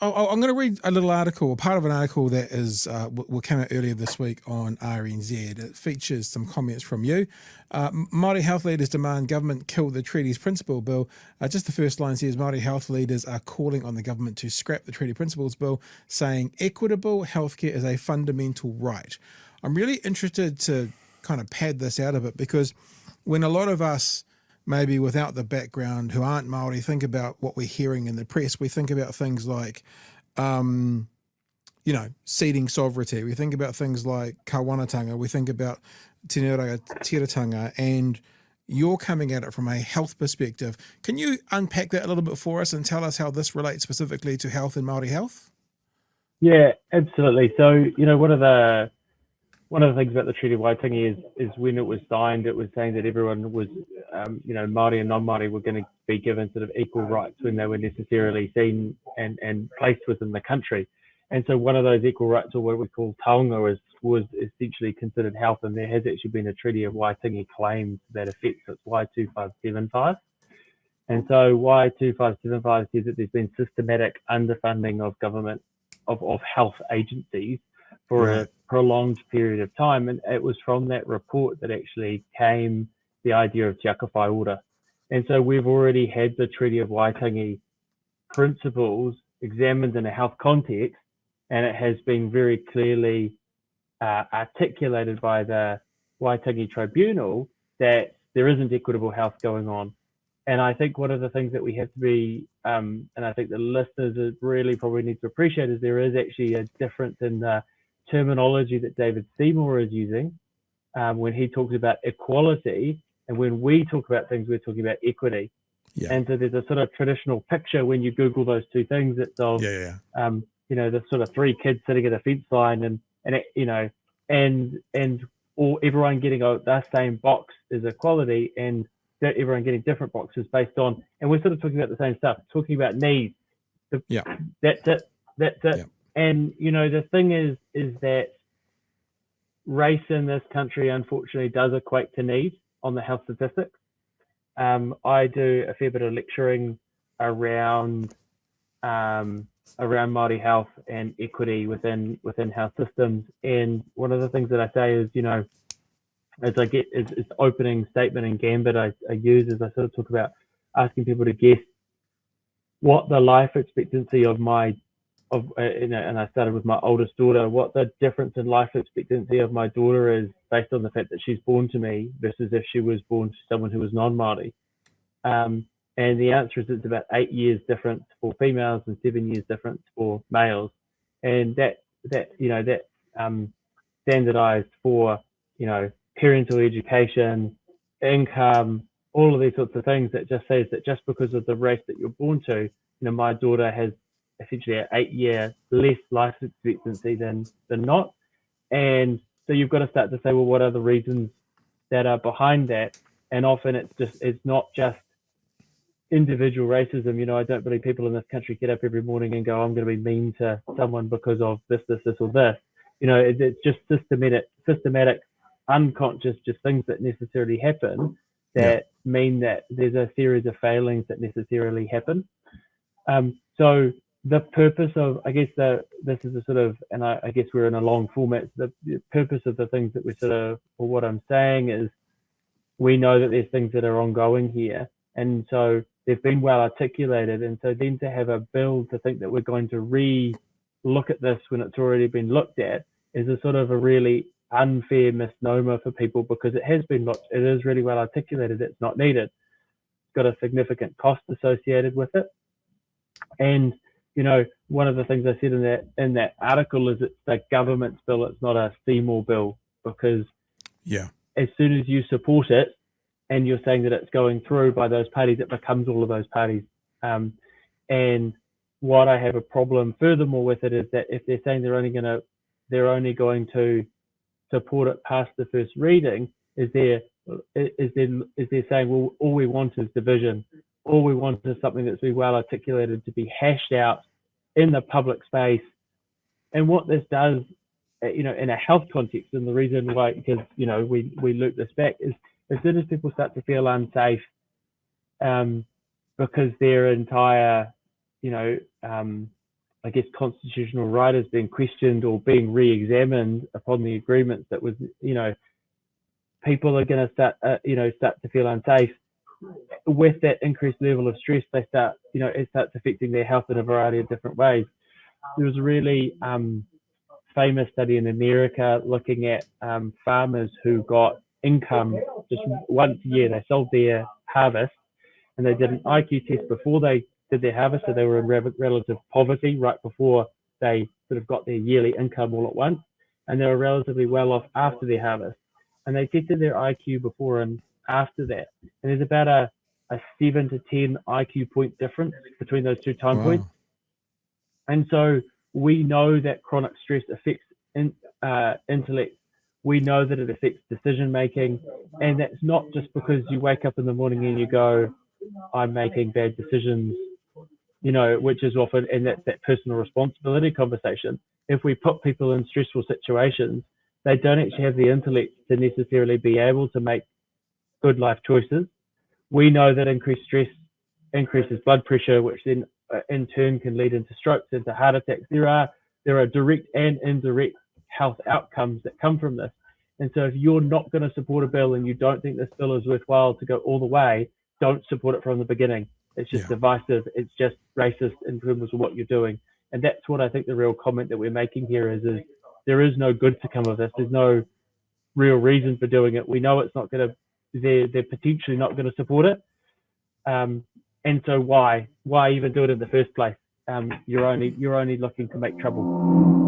I'm going to read a little article, part of an article that is came out earlier this week on RNZ. It features some comments from you. Māori health leaders demand government kill the treaty's principle bill. Just the first line says Māori health leaders are calling on the government to scrap the treaty principles bill, saying equitable healthcare is a fundamental right. I'm really interested to kind of pad this out a bit, because when a lot of us, maybe without the background, who aren't Māori, think about what we're hearing in the press, we think about things like, ceding sovereignty. We think about things like kawanatanga. We think about tēnei ranga tiratanga, and you're coming at it from a health perspective. Can you unpack that a little bit for us and tell us how this relates specifically to health and Māori health? Yeah, absolutely. So, one of the things about the Treaty of Waitangi is when it was signed, it was saying that everyone was, Māori and non-Māori were going to be given sort of equal rights when they were necessarily seen and placed within the country. And so one of those equal rights, or what we call taonga, was essentially considered health, and there has actually been a Treaty of Waitangi claim to that effect. So it's Y2575. And so Y2575 says that there's been systematic underfunding of government, of health agencies for a prolonged period of time. And it was from that report that actually came the idea of Te Akawhai order. And so we've already had the Treaty of Waitangi principles examined in a health context, and it has been very clearly articulated by the Waitangi Tribunal that there isn't equitable health going on. And I think one of the things that we have to be, and I think the listeners really probably need to appreciate, is there is actually a difference in the terminology that David Seymour is using when he talks about equality, and when we talk about things, we're talking about equity. Yeah. And so there's a sort of traditional picture when you Google those two things. It's of the sort of three kids sitting at a fence line, and all everyone getting the same box is equality, and that everyone getting different boxes based on, and we're sort of talking about the same stuff, talking about needs. That's it. Yeah. And the thing is that race in this country unfortunately does equate to need on the health statistics. I do a fair bit of lecturing around Māori health and equity within health systems, and one of the things that I say is, as I get is the opening statement and gambit I use, as I sort of talk about asking people to guess what the life expectancy of and I started with my oldest daughter, what the difference in life expectancy of my daughter is based on the fact that she's born to me versus if she was born to someone who was non-Māori. And the answer is it's about 8 years difference for females and 7 years difference for males. And that standardized for, parental education, income, all of these sorts of things, that just says that just because of the race that you're born to, my daughter has essentially an 8 year less life expectancy than not. And so you've got to start to say, well, what are the reasons that are behind that? And often it's not just individual racism. I don't believe people in this country get up every morning and go, I'm going to be mean to someone because of this, or this. It's just systematic, unconscious, just things that necessarily happen that mean that there's a series of failings that necessarily happen. So the purpose of, I guess, this is a sort of, and I guess we're in a long format. The purpose of the things that we or what I'm saying is, we know that there's things that are ongoing here, and so they've been well articulated. And so then to have a bill to think that we're going to re-look at this when it's already been looked at is a sort of a really unfair misnomer for people, because it has been looked, it is really well articulated, it's not needed. It's got a significant cost associated with it. And one of the things I said in that article is it's the government's bill, it's not a Seymour bill, because as soon as you support it and you're saying that it's going through by those parties, it becomes all of those parties. And what I have a problem furthermore with it is that if they're saying they're only going to support it past the first reading, is they're saying, well, all we want is division. All we want is something that's been well articulated to be hashed out in the public space. And what this does, in a health context, and the reason why, because, we loop this back, is as soon as people start to feel unsafe, because their entire, I guess, constitutional right is being questioned or being re-examined upon the agreements that was, people are going to start to feel unsafe. With that increased level of stress, they start, it starts affecting their health in a variety of different ways. There was a really famous study in America looking at farmers who got income just once a year. They sold their harvest and they did an IQ test before they did their harvest, so they were in relative poverty right before they sort of got their yearly income all at once, and they were relatively well off after their harvest. And they tested their IQ before and after that, and there's about a 7 to 10 IQ point difference between those two time points. And so we know that chronic stress affects intellect. We know that it affects decision making, and that's not just because you wake up in the morning and you go, I'm making bad decisions, which is often, and that's that personal responsibility conversation. If we put people in stressful situations, they don't actually have the intellect to necessarily be able to make good life choices. We know that increased stress increases blood pressure, which then in turn can lead into strokes, into heart attacks. There are direct and indirect health outcomes that come from this. And so if you're not going to support a bill and you don't think this bill is worthwhile to go all the way, don't support it from the beginning. It's just divisive. It's just racist in terms of what you're doing. And that's what I think the real comment that we're making here is there is no good to come of this. There's no real reason for doing it. We know it's not going to, they're potentially not going to support it. And so why even do it in the first place? You're only looking to make trouble.